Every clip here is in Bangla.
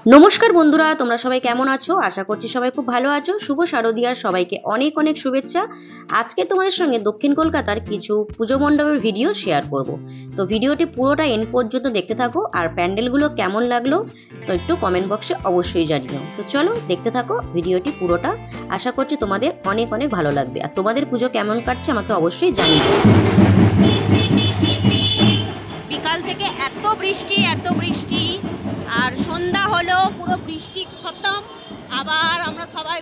নমস্কার বন্ধুরা, তোমরা সবাই কেমন আছো? আশা করছি সবাই খুব ভালো আছো। শুভ শারদিয়ার সবাইকে অনেক অনেক শুভেচ্ছা। আজকে তোমাদের সঙ্গে দক্ষিণ কলকাতার কিছু পুজো মণ্ডপের ভিডিও শেয়ার করব। তো ভিডিওটি পুরোটা এন্ড পর্যন্ত দেখতে থাকো, আর প্যান্ডেলগুলো কেমন লাগলো তো একটু কমেন্ট বক্সে অবশ্যই জানিও। তো চলো দেখতে থাকো ভিডিওটি পুরোটা। আশা করছি তোমাদের অনেক অনেক ভালো লাগবে, আর তোমাদের পুজো কেমন কাটছে আমাকে অবশ্যই জানিও। বিকাল থেকে এত বৃষ্টি আর সন্ধ্যা হলো পুরো বৃষ্টি খতম। আবার আমরা সবাই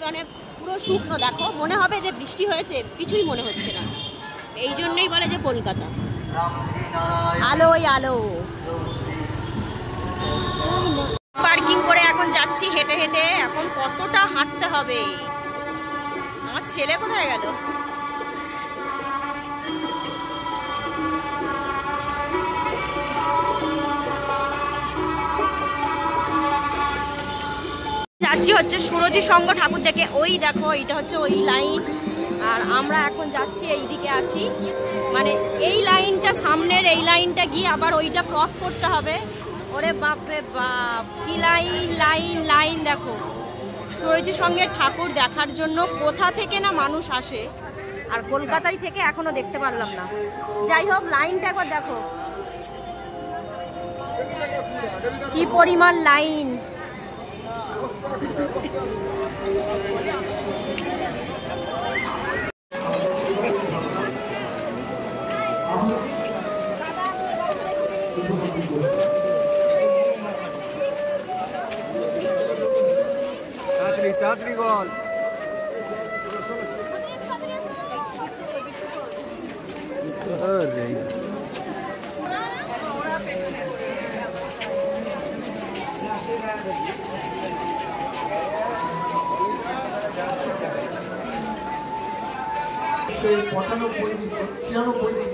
পুরো শুকনো, দেখো মনে হবে যে বৃষ্টি হয়েছে, কিছুই মনে হচ্ছে না। এই জন্যই বলে যে কলকাতা আলোয় আলো। পার্কিং করে এখন যাচ্ছি হেঁটে হেঁটে। এখন কতটা হাঁটতে হবে, আমার ছেলে কোথায় গেল? যাচ্ছি হচ্ছে সুরজি সংঘ ঠাকুর দেখে। ওই দেখো, এটা হচ্ছে ওই লাইন, আর আমরা এখন যাচ্ছি এই দিকে আছি। এই লাইনটা, সামনের এই লাইনটা গিয়ে আবার ওইটা ক্রস করতে হবে। ওরে বাপরে বাপ, কি লাইন লাইন লাইন! দেখো সুরজি সংঘের ঠাকুর দেখার জন্য কোথা থেকে না মানুষ আসে, আর কলকাতায় থেকে এখনো দেখতে পারলাম না। যাই হোক, লাইনটা একবার দেখো কি পরিমাণ লাইন। তাড়াতাড়ি বল।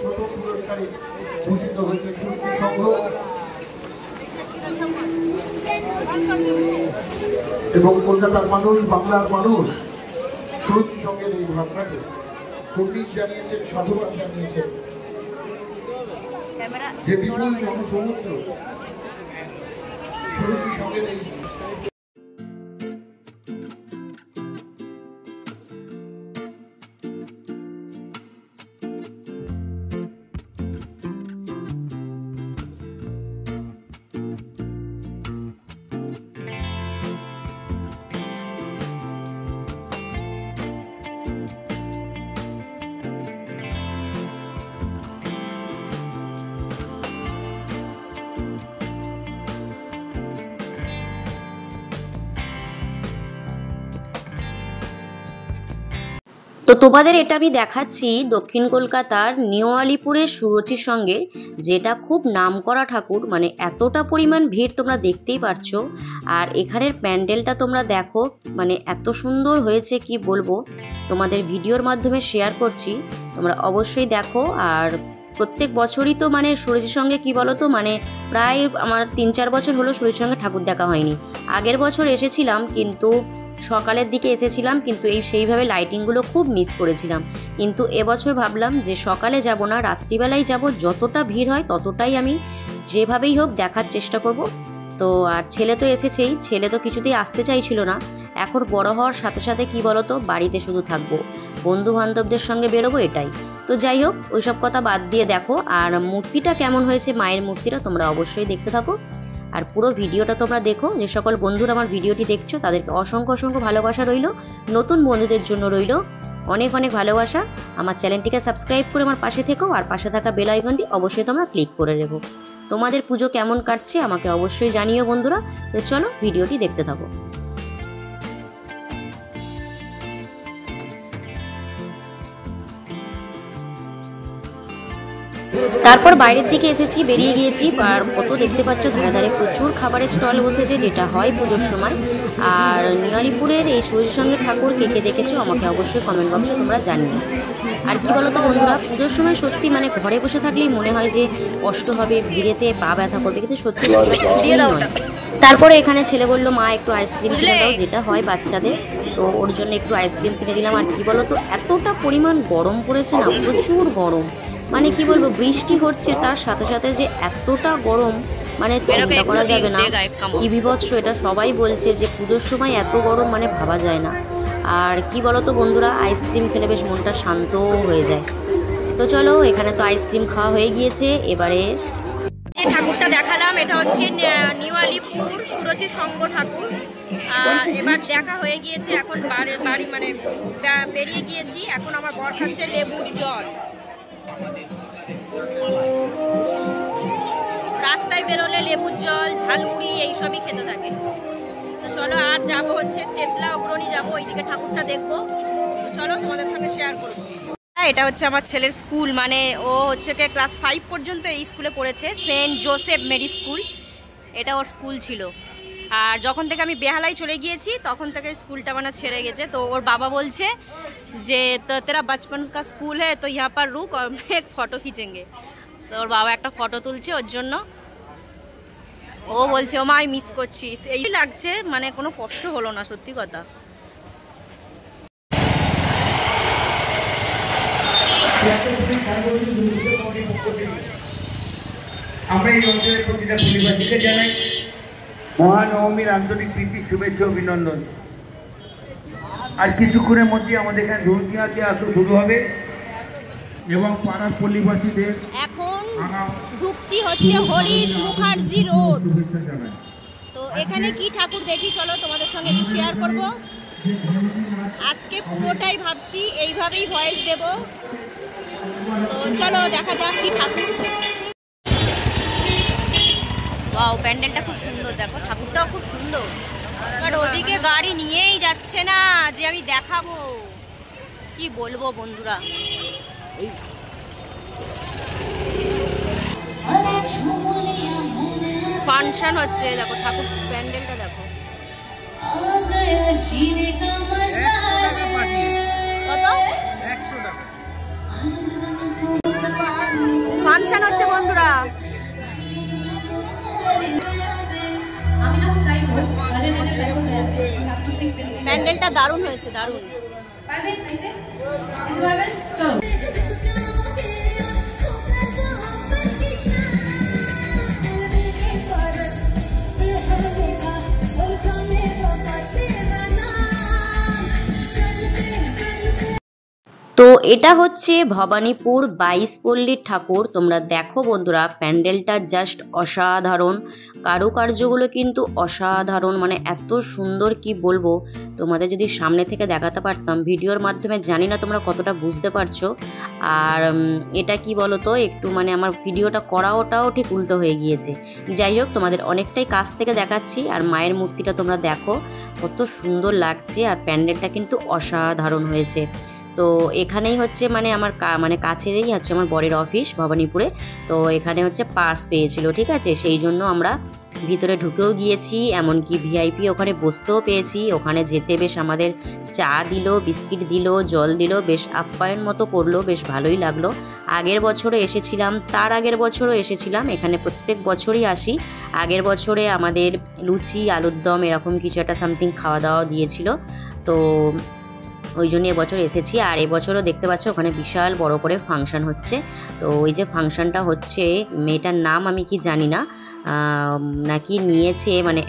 প্রথম পুরস্কারে ভূষিত হয়েছে সুরজি সংঘ এবং কলকাতার মানুষ, বাংলার মানুষ সুরজি সংঘের এই ভাবনাকে কর্নিশ জানিয়েছেন, সাধুবাদ জানিয়েছেন যে বিপুল জনসমুদ্র সুরজি সংঘের এই তো তোমাদের এটা আমি দেখাচ্ছি দক্ষিণ কলকাতার নিউ আলিপুরের সুরজির সঙ্গে, যেটা খুব নামকরা ঠাকুর। এতটা পরিমাণ ভিড় তোমরা দেখতেই পারছো। আর এখানের প্যান্ডেলটা তোমরা দেখো, এত সুন্দর হয়েছে কি বলবো। তোমাদের ভিডিওর মাধ্যমে শেয়ার করছি, তোমরা অবশ্যই দেখো। আর প্রত্যেক বছরই তো সুরজির সঙ্গে কি বলো তো, প্রায় আমার 3-4 বছর হলো সুরজির সঙ্গে ঠাকুর দেখা হয়নি। আগের বছর এসেছিলাম, কিন্তু সকালের দিকে এসেছিলাম, কিন্তু সেইভাবে লাইটিংগুলো খুব মিস করেছিলাম। কিন্তু এবছর ভাবলাম যে সকালে যাব না, রাত্রিবেলায় যাব, যতটা ভিড় হয় ততটাই আমি যেভাবেই হোক দেখার চেষ্টা করব। তো আর ছেলে তো এসেছেই, ছেলে তো কিছুতেই আসতে চাইছিল না। এখন বড় হওয়ার সাথে সাথে কি বলতো, বাড়িতে শুধু থাকবো, বন্ধু বান্ধবদের সঙ্গে বেরোবো, এটাই। তো যাই হোক, ওইসব কথা বাদ দিয়ে দেখো। আর মূর্তিটা কেমন হয়েছে, মায়ের মূর্তিটা, তোমরা অবশ্যই দেখতে থাকো। আর পুরো ভিডিওটা তোমরা দেখো। যে সকল বন্ধুরা আমার ভিডিওটি দেখছো তাদেরকে অসংখ্য অসংখ্য ভালোবাসা রইল। নতুন বন্ধুদের জন্য রইল অনেক অনেক ভালোবাসা। আমার চ্যানেলটিকে সাবস্ক্রাইব করে আমার পাশে থেকো, আর পাশে থাকা বেল আইকনটি অবশ্যই তোমরা ক্লিক করে দেবো। তোমাদের পুজো কেমন কাটছে আমাকে অবশ্যই জানিও বন্ধুরা। তো চলো ভিডিওটি দেখতে থাকো। তারপর বাইরের দিকে এসেছি, বেরিয়ে গিয়েছি। আর কত দেখতে পাচ্ছ ধারে ধারে প্রচুর খাবারের স্টল বসেছে, যেটা হয় পুজোর সময়। আর নিউ আলিপুরের এই সুরজির সঙ্গে ঠাকুর কে কে দেখেছো আমাকে অবশ্যই কমেন্ট বক্সে তোমরা জানিও। আর কি বলতো বন্ধুরা, পুজোর সময় সত্যি ঘরে বসে থাকলেই মনে হয় যে কষ্ট হবে, ভিড়েতে পা ব্যথা করবে, কিন্তু সত্যি তারপরে এখানে ছেলে বললো মা একটু আইসক্রিম কিনে দাও, যেটা হয় বাচ্চাদের। তো ওর জন্য একটু আইসক্রিম কিনে দিলাম। আর কি বলতো, এতটা পরিমাণ গরম পড়েছে না, প্রচুর গরম। কি বলবো, বৃষ্টি হচ্ছে তার সাথে সাথে যে এতটা গরম, মানে চিন্তা করা যাবে না কি বিভৎস, এটা সবাই বলছে যে পুজোর সময় এত গরম মানে ভাবা যায় না। আর কি বলতো বন্ধুরা, আইসক্রিম খেলে বেশ মনটা শান্তও হয়ে যায়। তো চলো, এখানে তো আইসক্রিম খাওয়া হয়ে গিয়েছে, এবারে ঠাকুরটা দেখালাম, এটা হচ্ছে নিউ আলিপুর সুরজি সংঘ ঠাকুর। আর এবার দেখা হয়ে গিয়েছে, এখন বাড়ি মানে বেরিয়ে গিয়েছি। এখন আমার বর খাচ্ছে লেবুর জল। রাস্তায় বেরোলে লেবুর জল, ঝালমুড়ি এইসবই খেতে থাকে। তো চলো, আর যাবো হচ্ছে চেতলা অগ্রণী যাবো, ওইদিকে ঠাকুরটা দেখবো। তো চলো তোমাদের সঙ্গে শেয়ার করবো। এটা হচ্ছে আমার ছেলের স্কুল, মানে ও হচ্ছে কি ক্লাস 5 পর্যন্ত এই স্কুলে পড়েছে, সেন্ট জোসেফ মেরি স্কুল। এটা ওর স্কুল ছিল। আর যখন থেকে আমি বেহালায় চলে গিয়েছি তখন থেকে স্কুলটা মানে ছেড়ে গেছে। তো ওর বাবা বলছে যে তো তেরা বাচপন কা স্কুল হ্যাঁ, তো ইহা পার রুক আর এক ফটো খিচেঙ্গে। তো ওর বাবা একটা ফটো তুলছে ওর জন্য। ও বলছে ও মা আমি মিস করছি, এই লাগছে, মানে কোনো কষ্ট হলো না, সত্যি কথা। আমরা এই অঞ্চলের প্রতিটা পরিবারকে জানাই মহানবমীর আন্তরিক প্রীতি, শুভেচ্ছা, অভিনন্দন। আর কিছুক্ষণের মধ্যে আমাদের এখানে ধুলকিয়াতে আসো শুরু হবে এবং পাড়ার পল্লীবাসীদের এখন ঢুকছি হচ্ছে হরিশ মুখার্জি রোড। তো এখানে কি ঠাকুর দেখি চলো তোমাদের সঙ্গে একটু শেয়ার করব। আজকে পুরোটাই ভাবছি এইভাবেই ভয়েস দেব। তো চলো দেখা যাক কি ঠাকুর। ওয়াও, প্যান্ডেলটা খুব সুন্দর, দেখো ঠাকুরটাও খুব সুন্দর। বাট ওদিকে গাড়ি নিয়েই যাচ্ছে না যে আমি দেখাবো, কি বলবো বন্ধুরা। ফাংশন হচ্ছে, দেখো ঠাকুর প্যান্ডেলটা দেখো। ফাংশন হচ্ছে বন্ধুরা। প্যান্ডেলটা দারুণ হয়েছে, দারুণ। তো এটা হচ্ছে ভবানীপুর 22 পল্লীর ঠাকুর। তোমরা দেখো বন্ধুরা, প্যান্ডেলটা জাস্ট অসাধারণ, কারুকার্যগুলো কিন্তু অসাধারণ, মানে এত সুন্দর কি বলবো। তোমাদের যদি সামনে থেকে দেখাতে পারতাম, ভিডিওর মাধ্যমে জানি না তোমরা কতটা বুঝতে পারছো। আর এটা কি বলো তো, একটু মানে আমার ভিডিওটা করাওটাও ঠিক উল্টো হয়ে গিয়েছে। যাই হোক, তোমাদের অনেকটাই কাছ থেকে দেখাচ্ছি। আর মায়ের মূর্তিটা তোমরা দেখো কত সুন্দর লাগছে, আর প্যান্ডেলটা কিন্তু অসাধারণ হয়েছে। তো এখানেই হচ্ছে মানে আমার কাছেই হচ্ছে আমার বরের অফিস ভবানীপুরে। তো এখানে হচ্ছে পাস পেয়েছিল, ঠিক আছে, সেই জন্য আমরা ভিতরে ঢুকেও গিয়েছি, এমনকি ভিআইপি ওখানে বসতেও পেয়েছি। ওখানে যেতে বেশ আমাদের চা দিল, বিস্কিট দিল, জল দিল, বেশ আপ্যায়ন মতো করলো, বেশ ভালোই লাগলো। আগের বছরে এসেছিলাম, তার আগের বছরও এসেছিলাম, এখানে প্রত্যেক বছরই আসি। আগের বছরে আমাদের লুচি, আলুর দম এরকম কিছু একটা সামথিং খাওয়া দাওয়া দিয়েছিল, তো ওই জন্য এবছর এসেছি। আর এবছরও দেখতে পাচ্ছ ওখানে বিশাল বড় করে ফাংশন হচ্ছে। তো ওই যে ফাংশনটা হচ্ছে, মেয়েটার নাম আমি কি জানি না, নাকি নিয়েছে মানে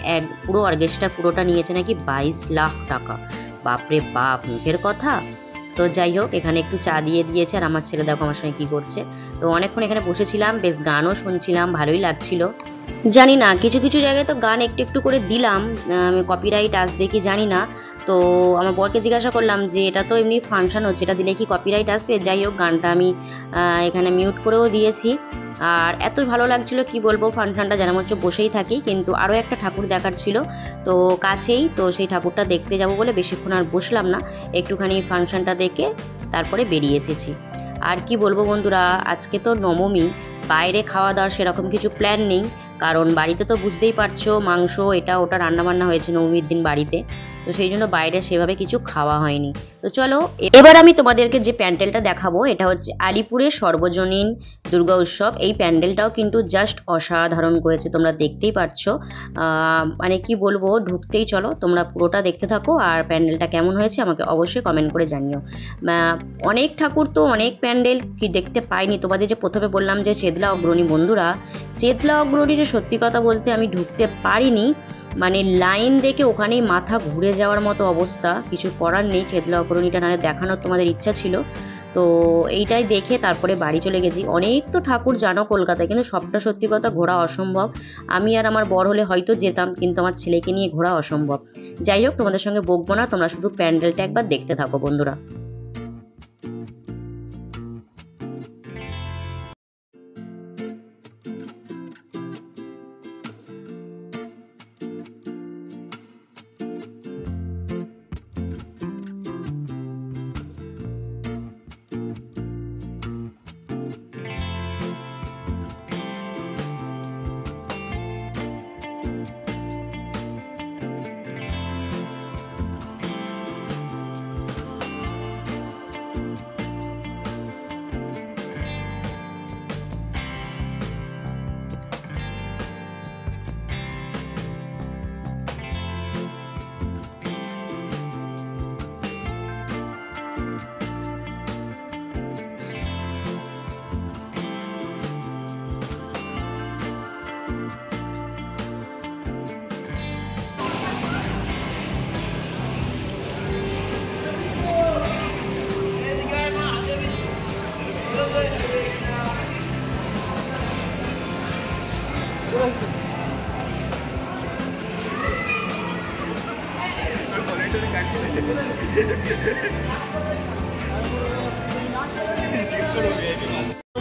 পুরো অর্কেস্ট্রা পুরোটা নিয়েছে নাকি 22 লাখ টাকা। বাপরে বাপ, মুখের কথা। তো যাই হোক, এখানে একটু চা দিয়ে দিয়েছে, আর আমার ছেলে দেখো আমার সঙ্গে কী করছে। তো অনেকক্ষণ এখানে বসেছিলাম, বেশ গানও শুনছিলাম, ভালোই লাগছিল। জানি না, কিছু কিছু জায়গায় তো গান একটু একটু করে দিলাম, কপিরাইট আসবে কি জানি না। তো আমার বরকে জিজ্ঞাসা করলাম যে এটা তো এমনি ফাংশন হচ্ছে, এটা দিলে কি কপিরাইট আসবে। যাই হোক, গানটা আমি এখানে মিউট করেও দিয়েছি। আর এত ভালো লাগছিল কি বলবো, ফাংশনটা যেন হচ্ছে বসেই থাকি। কিন্তু আরও একটা ঠাকুর দেখার ছিল তো কাছেই, তো সেই ঠাকুরটা দেখতে যাব বলে বেশিক্ষণ আর বসলাম না, একটুখানি ফাংশনটা দেখে তারপরে বেরিয়ে এসেছি। আর কি বলবো বন্ধুরা, আজকে তো নবমী, বাইরে খাওয়া দাওয়ার সেরকম কিছু প্ল্যান নেই, কারণ বাড়িতে তো বুঝতেই পারছো মাংস এটা ওটা রান্নাবান্না হয়েছে নবমীর দিন বাড়িতে, তো সেই জন্য বাইরে সেভাবে কিছু খাওয়া হয়নি। তো চলো এবার আমি তোমাদেরকে যে প্যান্ডেলটা দেখাবো, এটা হচ্ছে আলিপুরের সর্বজনীন দুর্গা উৎসব। এই প্যান্ডেলটাও কিন্তু জাস্ট অসাধারণ করেছে, তোমরা দেখতেই পারছো। মানে কি বলবো, ঢুকতেই চলো তোমরা পুরোটা দেখতে থাকো, আর প্যান্ডেলটা কেমন হয়েছে আমাকে অবশ্যই কমেন্ট করে জানিও। অনেক ঠাকুর তো অনেক প্যান্ডেল কি দেখতে পাইনি। তোমাদের যে প্রথমে বললাম যে চেতলা অগ্রণী, বন্ধুরা চেতলা অগ্রণীর সত্যি কথা বলতে আমি ঢুকতে পারিনি, মানে লাইন দেখে ওখানেই মাথা ঘুরে যাওয়ার মতো অবস্থা। কিছু করার নেই, চেতলা অকরণীটা নাহলে দেখানোর তোমাদের ইচ্ছা ছিল। তো এইটাই দেখে তারপরে বাড়ি চলে গেছি। অনেক তো ঠাকুর জানো কলকাতায়, কিন্তু সবটা সত্যি কথা ঘোরা অসম্ভব। আমি আর আমার বর হলে হয়তো যেতাম, কিন্তু আমার ছেলেকে নিয়ে ঘোরা অসম্ভব। যাই হোক, তোমাদের সঙ্গে বকবো না, তোমরা শুধু প্যান্ডেলটা একবার দেখতে থাকো বন্ধুরা।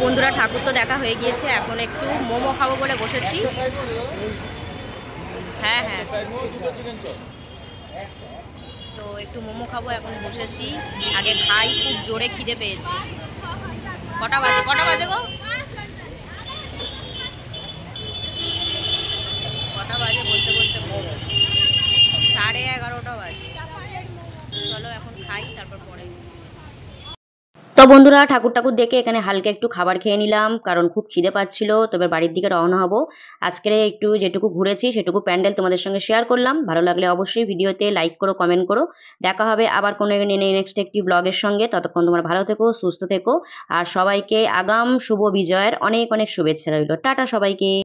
বন্ধুরা, ঠাকুর তো দেখা হয়ে গিয়েছে, এখন একটু মোমো খাবো বলে বসেছি। হ্যাঁ হ্যাঁ, তো একটু মোমো খাবো, এখন বসেছি। আগে খাই, খুব জোরে খিদে পেয়েছে। কটা বাজে গো? কটা বাজে বলতে বলতে 11:30 বাজে। চলো এখন খাই, তারপর পরে। তো বন্ধুরা, ঠাকুর দেখে এখানে হালকা একটু খাবার খেয়ে নিলাম, কারণ খুব খিদে পাচ্ছিল। তবে বাড়ির দিকে রওনা হব। আজকের একটু যেটুকু ঘুরেছি সেটুকু প্যান্ডেল তোমাদের সঙ্গে শেয়ার করলাম। ভালো লাগলে অবশ্যই ভিডিওতে লাইক করো, কমেন্ট করো। দেখা হবে আবার কোনো নেক্সট একটি ব্লগের সঙ্গে। ততক্ষণ তোমরা ভালো থেকো, সুস্থ থেকো, আর সবাইকে আগাম শুভ বিজয়ের অনেক অনেক শুভেচ্ছা রইল। টাটা সবাইকে।